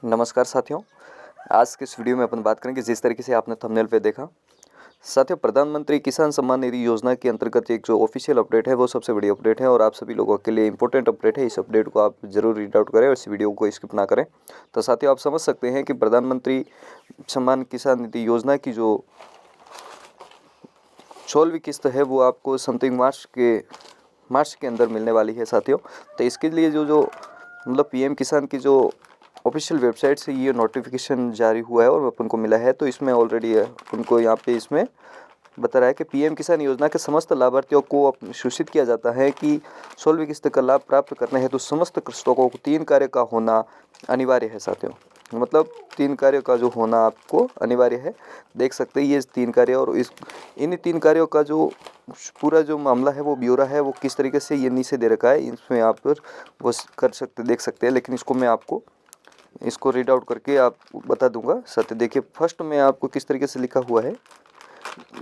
नमस्कार साथियों। आज के इस वीडियो में अपन बात करेंगे जिस तरीके से आपने थंबनेल पे देखा। साथियों, प्रधानमंत्री किसान सम्मान निधि योजना के अंतर्गत एक जो ऑफिशियल अपडेट है वो सबसे बड़ी अपडेट है और आप सभी लोगों के लिए इंपॉर्टेंट अपडेट है। इस अपडेट को आप जरूर रीड आउट करें और इस वीडियो को स्किप ना करें। तो साथियों, आप समझ सकते हैं कि प्रधानमंत्री सम्मान किसान निधि योजना की जो 16वीं किस्त है वो आपको समथिंग मार्च के अंदर मिलने वाली है साथियों। तो इसके लिए जो मतलब पीएम किसान की जो ऑफिशियल वेबसाइट से ये नोटिफिकेशन जारी हुआ है और अपन को मिला है। तो इसमें ऑलरेडी उनको यहाँ पे इसमें बता रहा है कि पीएम किसान योजना के समस्त लाभार्थियों को सूचित किया जाता है कि 16वीं किस्त का लाभ प्राप्त करने हेतु समस्त कृषकों को 3 कार्य का होना अनिवार्य है साथियों। मतलब 3 कार्यों का जो होना आपको अनिवार्य है। देख सकते हैं ये 3 कार्य और इन 3 कार्यों का जो पूरा जो मामला है वो ब्यौरा है वो किस तरीके से ये नीचे दे रखा है, इसमें आप वो कर सकते देख सकते हैं। लेकिन इसको मैं आपको इसको रीड आउट करके आप बता दूंगा। सत्य देखिए, फर्स्ट में आपको किस तरीके से लिखा हुआ है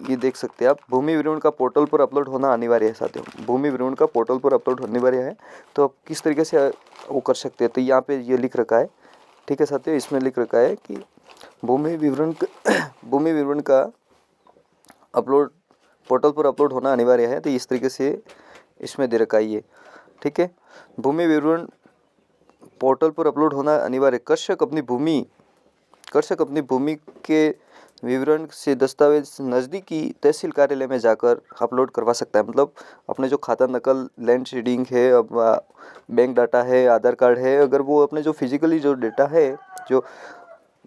ये देख सकते हैं आप। भूमि विवरण का पोर्टल पर अपलोड होना अनिवार्य है साथियों। भूमि विवरण का पोर्टल पर अपलोड अनिवार्य है। तो आप किस तरीके से वो कर सकते हैं, तो यहाँ पे ये लिख रखा है। ठीक है साथियों, इसमें लिख रखा है कि भूमि विवरण का अपलोड पोर्टल पर अपलोड होना अनिवार्य है। तो इस तरीके से इसमें दे रखा है ये। ठीक है, भूमि विवरण पोर्टल पर अपलोड होना अनिवार्य। कृषक अपनी भूमि के विवरण से दस्तावेज नज़दीकी तहसील कार्यालय में जाकर अपलोड करवा सकता है। मतलब अपने जो खाता नकल, लैंड सीडिंग है, अब बैंक डाटा है, आधार कार्ड है, अगर वो अपने जो फिजिकली जो डेटा है, जो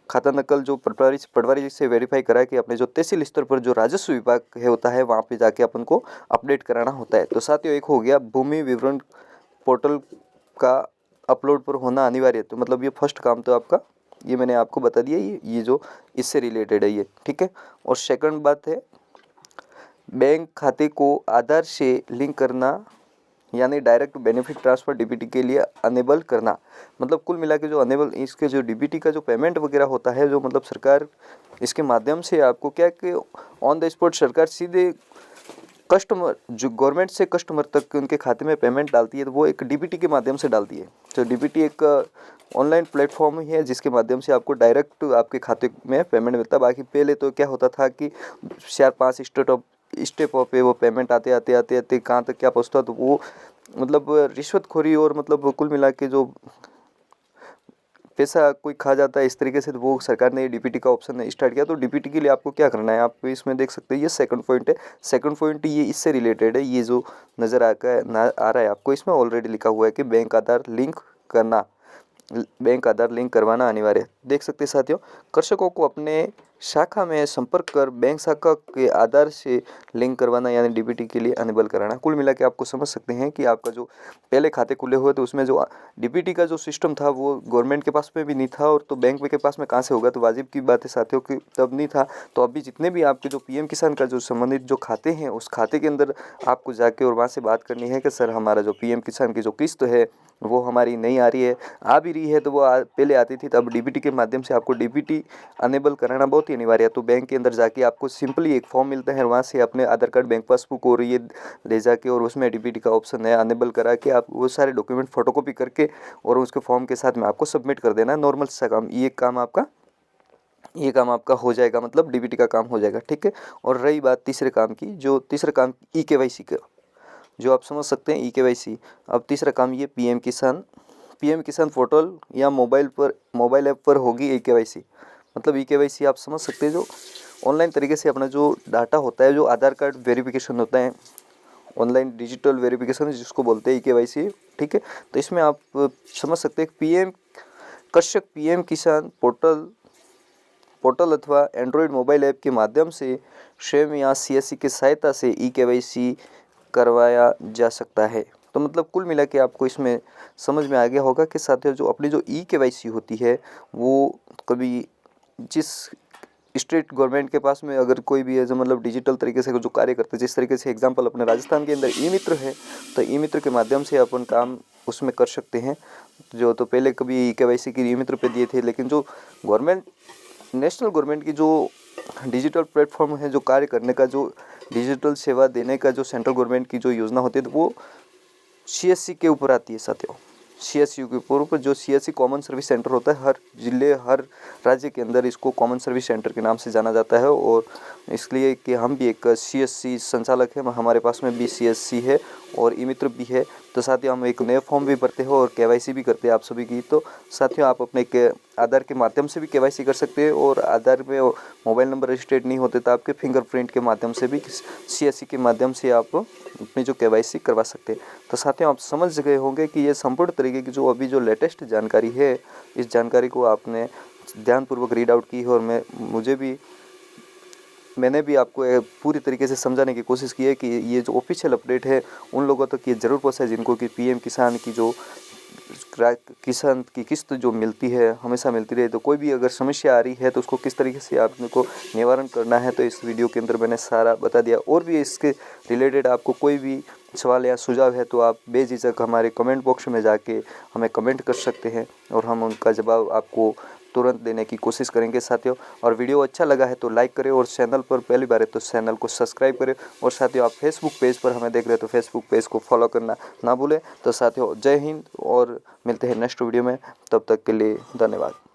खाता नकल जो पटवारी से वेरीफाई करा कि अपने जो तहसील स्तर पर जो राजस्व विभाग है होता है वहाँ पे जाके अपन को अपडेट कराना होता है। तो साथियों, एक हो गया भूमि विवरण पोर्टल का अपलोड पर होना अनिवार्य। तो मतलब ये फर्स्ट काम तो आपका ये मैंने आपको बता दिया, ये जो इससे रिलेटेड है ये। ठीक है, और सेकंड बात है बैंक खाते को आधार से लिंक करना, यानी डायरेक्ट बेनिफिट ट्रांसफ़र डीबीटी के लिए अनेबल करना। मतलब कुल मिला के जो अनेबल इसके जो डीबीटी का जो पेमेंट वगैरह होता है, जो मतलब सरकार इसके माध्यम से आपको क्या कि ऑन द स्पॉट सरकार सीधे कस्टमर जो गवर्नमेंट से कस्टमर तक उनके खाते में पेमेंट डालती है, तो वो एक डीबीटी के माध्यम से डालती है। तो डीबीटी एक ऑनलाइन प्लेटफॉर्म ही है जिसके माध्यम से आपको डायरेक्ट आपके खाते में पेमेंट मिलता है। बाकी पहले तो क्या होता था कि 4-5 स्टेप पे वो पेमेंट आते कहाँ तक क्या पहुँचता, तो वो मतलब रिश्वतखोरी और मतलब कुल मिला के जो पैसा कोई खा जाता है इस तरीके से। तो वो सरकार ने डीपीटी का ऑप्शन स्टार्ट किया। तो डीपीटी के लिए आपको क्या करना है, आप इसमें देख सकते हैं ये सेकंड पॉइंट है। सेकंड पॉइंट ये इससे रिलेटेड है। ये जो नज़र आ रहा है आपको, इसमें ऑलरेडी लिखा हुआ है कि बैंक आधार लिंक करवाना अनिवार्य। देख सकते हैं साथियों, कृषकों को अपने शाखा में संपर्क कर बैंक शाखा के आधार से लिंक करवाना यानी डीबीटी के लिए अनेबल कराना। कुल मिला के आपको समझ सकते हैं कि आपका जो पहले खाते खुले हुए तो उसमें जो डीबीटी का जो सिस्टम था वो गवर्नमेंट के पास में भी नहीं था, और तो बैंक के पास में कहाँ से होगा, तो वाजिब की बात है साथियों कि तब नहीं था। तो अभी जितने भी आपके जो पीएम किसान का जो संबंधित जो खाते हैं उस खाते के अंदर आपको जाके और वहाँ से बात करनी है कि सर हमारा जो पीएम किसान की जो किस्त है वो हमारी नहीं आ रही है, आ भी रही है तो वो पहले आती थी, तो अब डीबीटी के माध्यम से आपको डीबीटी अनेबल कराना बहुत ही अनिवार्य है। तो बैंक के अंदर जाके आपको सिंपली एक फॉर्म मिलता है, वहाँ से अपने आधार कार्ड, बैंक पासबुक और ये ले जाके और उसमें डीबीटी का ऑप्शन है अनेबल करा के आप वो सारे डॉक्यूमेंट फोटोकॉपी करके और उसके फॉर्म के साथ में आपको सबमिट कर देना है। नॉर्मल सा काम, ये काम आपका हो जाएगा, मतलब डीबीटी का काम हो जाएगा। ठीक है, और रही बात तीसरे काम की, जो तीसरा काम ई-केवाईसी का, जो आप समझ सकते हैं ई-केवाईसी। अब तीसरा काम ये पीएम किसान पोर्टल या मोबाइल ऐप पर होगी ई-केवाईसी। मतलब ई-केवाईसी आप समझ सकते हैं, जो ऑनलाइन तरीके से अपना जो डाटा होता है, जो आधार कार्ड वेरिफिकेशन होता है, ऑनलाइन डिजिटल वेरिफिकेशन जिसको बोलते हैं ई-केवाईसी। ठीक है, तो इसमें आप समझ सकते हैं कृषक पीएम किसान पोर्टल अथवा एंड्रॉयड मोबाइल ऐप के माध्यम से स्वयं या सीएससी की सहायता से ई-केवाईसी करवाया जा सकता है। तो मतलब कुल मिला के आपको इसमें समझ में आ गया होगा कि साथियों, जो अपनी जो ई-केवाईसी होती है वो कभी जिस स्टेट गवर्नमेंट के पास में अगर कोई भी है जो मतलब डिजिटल तरीके से जो कार्य करते हैं, जिस तरीके से एग्जांपल अपने राजस्थान के अंदर ई मित्र है, तो ई मित्र के माध्यम से अपन काम उसमें कर सकते हैं। जो तो पहले कभी ई-केवाईसी की ई मित्र पे दिए थे, लेकिन जो नेशनल गवर्नमेंट की जो डिजिटल प्लेटफॉर्म है, जो कार्य करने का, जो डिजिटल सेवा देने का जो सेंट्रल गवर्नमेंट की जो योजना होती है, तो वो सीएससी के ऊपर आती है साथियों। CSU के पूर्व जो CSC कॉमन सर्विस सेंटर होता है, हर जिले हर राज्य के अंदर इसको कॉमन सर्विस सेंटर के नाम से जाना जाता है। और इसलिए कि हम भी एक CSC संचालक है, हमारे पास में भी CSC है और ई मित्र भी है। तो साथियों हम एक नए फॉर्म भी भरते हैं और KYC भी करते हैं आप सभी की। तो साथियों आप अपने आधार के माध्यम से भी KYC कर सकते हैं और आधार में मोबाइल नंबर रजिस्टर्ड नहीं होते तो आपके फिंगरप्रिंट के माध्यम से भी CSC के माध्यम से आप अपनी जो KYC करवा सकते हैं। तो साथियों आप समझ गए होंगे कि ये संपूर्ण तरीके की जो अभी जो लेटेस्ट जानकारी है, इस जानकारी को आपने ध्यानपूर्वक रीड आउट की है और मैंने भी आपको पूरी तरीके से समझाने की कोशिश की है कि ये जो ऑफिशियल अपडेट है उन लोगों तक ये ज़रूर पहुंचे जिनको कि PM किसान की जो किसान की किस्त जो मिलती है हमेशा मिलती रहे। तो कोई भी अगर समस्या आ रही है तो उसको किस तरीके से आपको निवारण करना है तो इस वीडियो के अंदर मैंने सारा बता दिया। और भी इसके रिलेटेड आपको कोई भी सवाल या सुझाव है तो आप बेझिझक हमारे कमेंट बॉक्स में जाके हमें कमेंट कर सकते हैं और हम उनका जवाब आपको तुरंत देने की कोशिश करेंगे साथियों। और वीडियो अच्छा लगा है तो लाइक करें और चैनल पर पहली बार है तो चैनल को सब्सक्राइब करें। और साथियों आप फेसबुक पेज पर हमें देख रहे हैं तो फेसबुक पेज को फॉलो करना ना भूलें। तो साथियों जय हिंद और मिलते हैं नेक्स्ट वीडियो में, तब तक के लिए धन्यवाद।